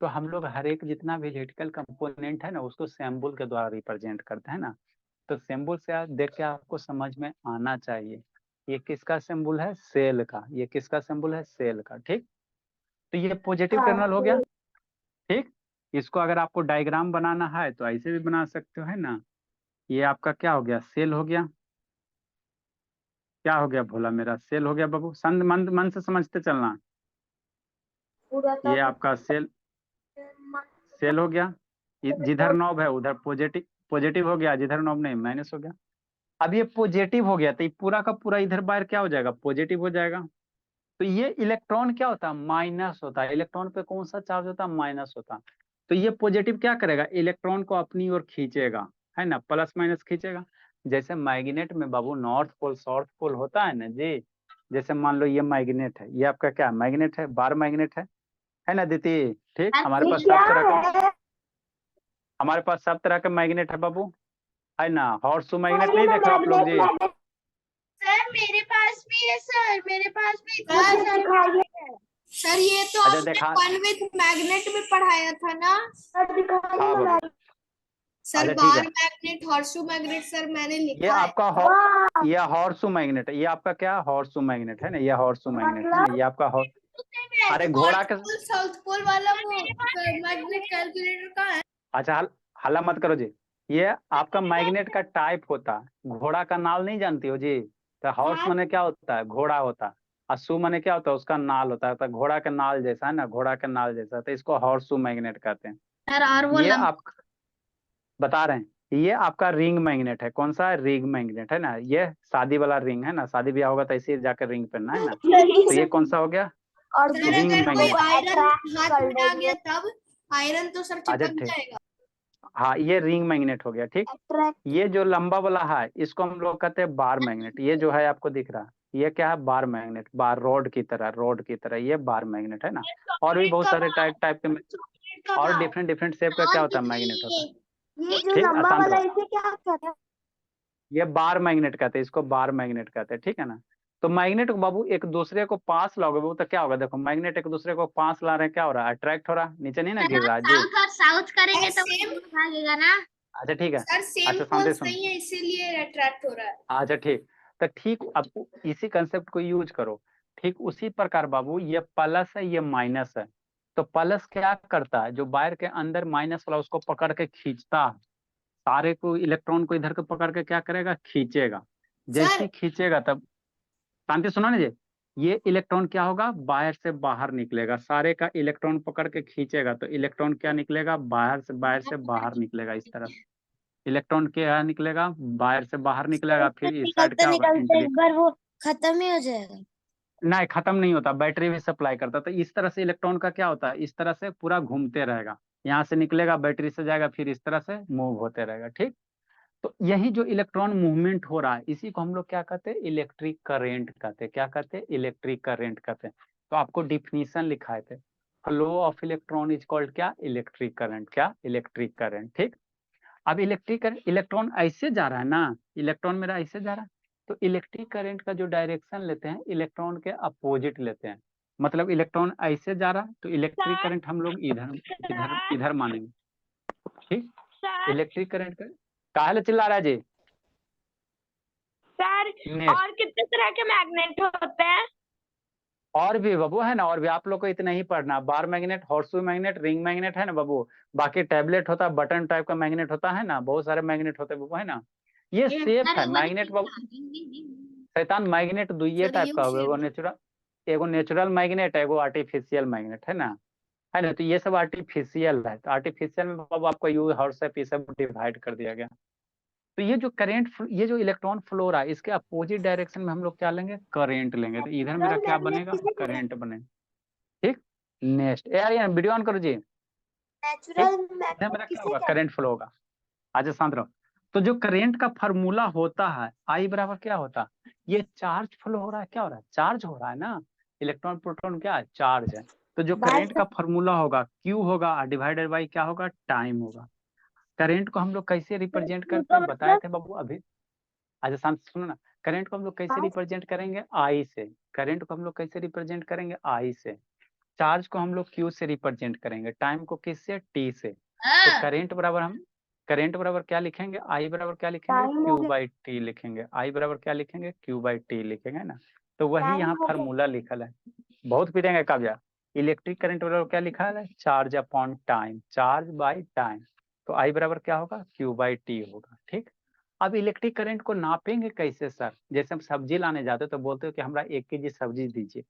तो हम लोग हर एक जितना भी इलेक्ट्रिकल कंपोनेंट है ना उसको सिंबल के द्वारा रिप्रेजेंट करते हैं ना। तो सिंबल से देख के आपको समझ में आना चाहिए ये किसका सिंबल है, सेल का। ये किसका सिंबल है, सेल का, ठीक। तो ये पॉजिटिव टर्मिनल हो गया, ठीक। इसको अगर आपको डायग्राम बनाना है तो ऐसे भी बना सकते हो है ना। ये आपका क्या हो गया, सेल हो गया। क्या हो गया भोला मेरा, सेल हो गया बाबू। संत मन मन से समझते चलना। ये आपका सेल, सेल हो गया। जिधर नॉब है उधर पॉजिटिव, पॉजिटिव हो गया, जिधर नॉब नहीं माइनस हो गया। अब ये पॉजिटिव हो गया तो ये पूरा का पूरा इधर बाहर क्या हो जाएगा, पॉजिटिव हो जाएगा। तो ये इलेक्ट्रॉन क्या होता है, माइनस होता है। इलेक्ट्रॉन पे कौन सा चार्ज होता है, माइनस होता है। तो ये पॉजिटिव क्या करेगा, इलेक्ट्रॉन को अपनी ओर खींचेगा है ना, प्लस माइनस खींचेगा। जैसे मैग्नेट में बाबू नॉर्थ पोल साउथ पोल होता है ना जी। जैसे मान लो ये मैग्नेट है, ये आपका क्या मैग्नेट है, बार मैग्नेट है ना दीदी, ठीक। हमारे पास सब तरह के मैग्नेट है बाबू, है ना। हॉर्सू मैग्नेट नहीं देखा आप लोग जी। सर मेरे पास भी है सर, मेरे पास भी था सर। ये तो अच्छा आपने देखा, वन विथ मैग्नेट में पढ़ाया था ना हाँ बाबू। सर। अच्छा, ठीक बार है। मैग्नेट, हॉर्सू मैग्नेट सर मैंने ये लिखा है। आपका ये हॉर्सू मैग्नेट है, ये आपका क्या हॉर्सू मैग्नेट है ना, ये हॉर्सू मैग्नेट है ना, ये आपका अरे घोड़ा का। साउथ पोल वाला वो मैग्नेट कैलकुलेटर का है। अच्छा हल्ला मत करो जी। ये आपका मैग्नेट का टाइप होता है, घोड़ा का नाल नहीं जानती हो जी। तो हॉर्स माने क्या होता है, घोड़ा होता है। और सू माने क्या होता है, उसका नाल होता है। तो घोड़ा के नाल जैसा है ना, घोड़ा के नाल जैसा, तो इसको हॉर्सू मैग्नेट कहते हैं। सर और वो ये आप बता रहे हैं, ये आपका रिंग मैग्नेट है। कौन सा है, रिंग मैग्नेट है ना। ये शादी वाला रिंग है ना, शादी ब्याह होगा तो ऐसे जाकर रिंग पहनना है ना। तो ये कौन सा हो गया, और सर रिंग अगर कोई मैग्नेट। आयरन हाथ में आ गया तब आयरन तो सर अच्छा चिपक ठीक, जाएगा। हाँ ये रिंग मैग्नेट हो गया, ठीक। ये जो लंबा वाला है इसको हम लोग कहते हैं बार मैग्नेट। ये जो है आपको दिख रहा है ये क्या है, बार मैग्नेट, बार रोड की तरह ये बार मैग्नेट है ना। और भी बहुत सारे टाइप के और डिफरेंट शेप का क्या होता है, मैग्नेट होता है। ये जो ठीक, लंबा आसान वाला रहो। इसे क्या कहते हैं? ये बार मैग्नेट कहते हैं, इसको बार मैग्नेट कहते हैं, ठीक है ना। तो मैग्नेट को बाबू एक दूसरे को पास लाओगे बाबू तो क्या होगा, देखो मैग्नेट एक दूसरे को पास ला रहे हैं, क्या हो रहा है, अट्रैक्ट हो रहा है, नीचे नहीं ना गिर रहा है जी। साउथ और साउथ करेंगे तो सेम भागेगा ना। अच्छा ठीक है। सर सेम अच्छा शांति पोल्स सुन। नहीं है इसीलिए अट्रैक्ट हो रहा है। अच्छा ठीक, तो ठीक अब इसी कंसेप्ट को यूज करो। ठीक उसी प्रकार बाबू ये प्लस है, ये माइनस है। तो प्लस क्या करता है, जो वायर के अंदर माइनस वाला उसको पकड़ के खींचता है, सारे को इलेक्ट्रॉन को इधर को पकड़ के क्या करेगा, खींचेगा। जैसे ही खींचेगा तब, शांति सुनो ना जी, ये इलेक्ट्रॉन क्या होगा, वायर से बाहर निकलेगा, सारे का इलेक्ट्रॉन पकड़ के खींचेगा तो इलेक्ट्रॉन क्या निकलेगा, वायर से बाहर निकलेगा, इस तरफ इलेक्ट्रॉन क्या निकलेगा, वायर से बाहर निकलेगा, फिर इस साइड निकलते क्या होगा, निकलते एंट्री। एक बार वो खत्म ही हो जाएगा। नहीं खत्म नहीं होता, बैटरी भी सप्लाई करता, तो इस तरह से इलेक्ट्रॉन का क्या होता है, इस तरह से पूरा घूमते रहेगा, यहाँ से निकलेगा बैटरी से जाएगा, फिर इस तरह से मूव होते रहेगा। ठीक, तो यही जो इलेक्ट्रॉन मूवमेंट हो रहा है इसी को हम लोग क्या कहते हैं, इलेक्ट्रिक करेंट कहते हैं। क्या कहते हैं, इलेक्ट्रिक करेंट कहते हैं। तो आपको डिफिनीशन लिखाए थे, flow of electron is called क्या, इलेक्ट्रिक करंट। क्या, इलेक्ट्रिक करंट। ठीक, अब इलेक्ट्रिक करंट, इलेक्ट्रॉन ऐसे जा रहा है ना, इलेक्ट्रॉन मेरा ऐसे जा रहा है, तो इलेक्ट्रिक करंट का जो डायरेक्शन लेते हैं इलेक्ट्रॉन के अपोजिट लेते हैं। मतलब इलेक्ट्रॉन ऐसे जा रहा है तो इलेक्ट्रिक करंट हम लोग इधर इधर इधर मानेंगे। ठीक, इलेक्ट्रिक करंट का काहे चिल्ला रहा है जी। सर नेक्स्ट, और कितने तरह के मैग्नेट होते हैं? और भी बाबू है ना, और भी आप लोग को इतना ही पढ़ना, bar magnet, horseshoe magnet, ring magnet है ना बाबू। बाकी टैबलेट होता है, बटन टाइप का मैग्नेट होता है ना, बहुत सारे मैग्नेट होते हैं बाबू, है ना। ये सेफ है मैग्नेट बाबू। शैतान मैग्नेट दुइये टाइप का होगा, एगो नेचुरल मैग्नेट है, एगो आर्टिफिशियल मैग्नेट, है ना। तो ये सब आर्टिफिशियल है, तो आर्टिफिशियल में बाबू आपको यू हॉर्सशेप ये सब डिवाइड कर दिया गया। तो ये जो करंट, ये जो इलेक्ट्रॉन फ्लो रहा है इसके अपोजिट डायरेक्शन में हम लोग क्या लेंगे, करंट लेंगे। तो इधर मेरा क्या बनेगा, करंट बनेगा। ठीक, नेक्स्ट यार वीडियो ऑन करो जी। ठीक, नेचुरल इधर मेरा मैग्नेट क्या किसे होगा, कहते करंट फ्लो होगा। आज शांत रहो। तो जो करंट का फॉर्मूला होता है आई बराबर क्या होता है, ये चार्ज फ्लो हो रहा है, क्या हो रहा है, चार्ज हो रहा है ना। इलेक्ट्रॉन प्रोटॉन क्या है, चार्ज है। तो जो करंट का फॉर्मूला होगा क्यू होगा डिवाइडेड बाई क्या होगा, टाइम होगा। करंट को हम लोग कैसे रिप्रेजेंट करते हैं बताए थे बाबू अभी। अच्छा शांत सुनो ना, करंट को हम लोग कैसे रिप्रेजेंट करेंगे, आई से। करंट को हम लोग कैसे रिप्रेजेंट करेंगे, आई से। चार्ज को हम लोग क्यू से रिप्रेजेंट करेंगे, टाइम को किससे, टी से। तो करंट बराबर हम, करंट बराबर क्या लिखेंगे, आई बराबर क्या लिखेंगे, क्यू बाई टी लिखेंगे। आई बराबर क्या लिखेंगे, क्यू बाई टी लिखेंगे ना। तो वही यहाँ फार्मूला लिखल है, बहुत पीटेंगे काव्या। इलेक्ट्रिक करंट बराबर क्या लिखा है, charge upon time, charge by time. तो आई बराबर क्या होगा, क्यू बाई टी होगा। ठीक, अब इलेक्ट्रिक करंट को नापेंगे कैसे सर, जैसे हम सब्जी लाने जाते हो तो बोलते हो कि हमारा 1 केजी सब्जी दीजिए,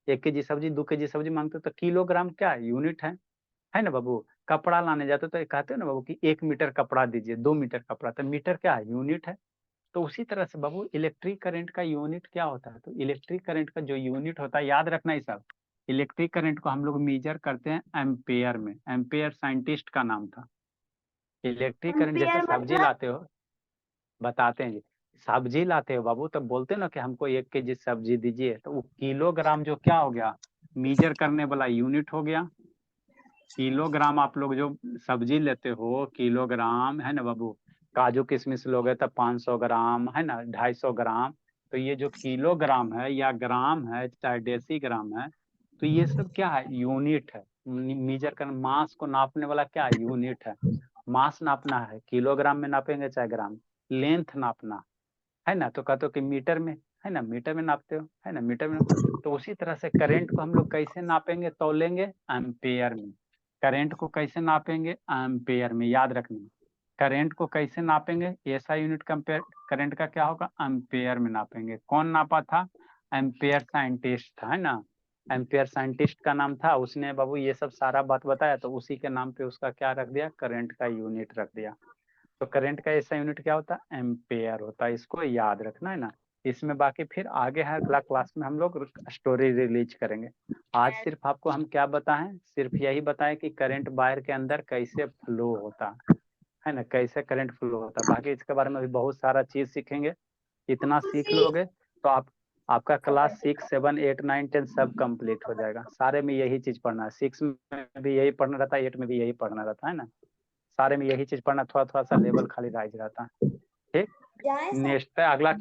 1 केजी सब्जी 2 केजी सब्जी मांगते हो तो किलोग्राम क्या यूनिट है ना बाबू। कपड़ा लाने जाते हो तो कहते हो ना बाबू कि 1 मीटर कपड़ा दीजिए, 2 मीटर कपड़ा, तो मीटर क्या है, यूनिट है। तो उसी तरह से बाबू इलेक्ट्रिक करंट का यूनिट क्या होता है, तो इलेक्ट्रिक करंट का जो यूनिट होता है याद रखना ही सब, इलेक्ट्रिक करंट को हम लोग मेजर करते हैं एम्पेयर में। एम्पेयर साइंटिस्ट का नाम था। इलेक्ट्रिक करंट जैसे सब्जी लाते हो, बताते हैं जी, सब्जी लाते हो बाबू तब बोलते हो ना कि हमको 1 केजी सब्जी दीजिए, तो वो किलोग्राम जो क्या हो गया, मीजर करने वाला यूनिट हो गया। किलोग्राम आप लोग जो सब्जी लेते हो किलोग्राम, है ना बाबू। काजू किशमिश लोगे तो 500 ग्राम, है ना, 250 ग्राम। तो ये जो किलोग्राम है या ग्राम है चाहे डेसीग्राम है, तो ये सब क्या है, यूनिट है। मीजर कर, मास को नापने वाला क्या है, यूनिट है। मास नापना है, किलोग्राम में नापेंगे चाहे ग्राम। लेंथ नापना है ना, तो कहते हो कि मीटर में, है ना, मीटर में नापते हो, है ना, मीटर में। तो उसी तरह से करंट को हम लोग कैसे नापेंगे, तौलेंगे एम्पेयर में। करंट को कैसे नापेंगे, एम्पेयर में, याद रखना। करंट को कैसे नापेंगे, ऐसा यूनिट कंपेयर करंट का क्या होगा, एम्पेयर में नापेंगे। कौन नापा था, एम्पेयर साइंटिस्ट था, है ना। एम्पेयर साइंटिस्ट का नाम था, उसने बाबू ये सब सारा बात बताया, तो उसी के नाम पे उसका क्या रख दिया, करंट का यूनिट रख दिया। तो करंट का ऐसा यूनिट क्या होता है, एम्पेयर होता है। इसको याद रखना है ना। इसमें बाकी फिर आगे है अगला क्लास में हम लोग स्टोरी रिलीज करेंगे। आज सिर्फ आपको हम क्या बताएं, सिर्फ यही बताएं कि करंट वायर के अंदर कैसे फ्लो होता है ना, कैसे करंट फ्लो होता है। बाकी इसके बारे में भी बहुत सारा चीज सीखेंगे। इतना सीख लोगे तो आपका क्लास 6, 7, 8, 9, 10 सब कंप्लीट हो जाएगा। सारे में यही चीज पढ़ना है, 6 में भी यही पढ़ना रहता है, 8 में भी यही पढ़ना रहता है ना, सारे में यही चीज पढ़ना, थोड़ा थोड़ा सा लेवल खाली राइज रहता है। ठीक, नेक्स्ट अगला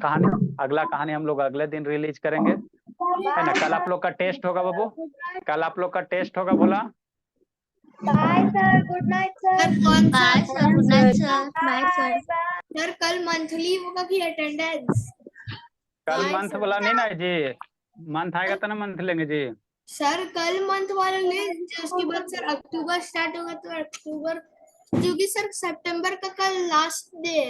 कहानी हम लोग अगले दिन रिलीज करेंगे, है ना। कल आप लोग का टेस्ट होगा बाबू, कल आप लोग का टेस्ट होगा, बोला bye sir, good night sir. कौन सा good night sir. Bye sir. Sir कल मंथली होगा कि अटेंडेंस? कल Bye, मंथ sir. बोला नहीं ना जी, मंथ आएगा तो ना मंथ लेंगे जी। सर कल मंथ वाला ले, उसके बाद सर अक्टूबर स्टार्ट होगा तो अक्टूबर, क्योंकि सर सितंबर का कल लास्ट डे है।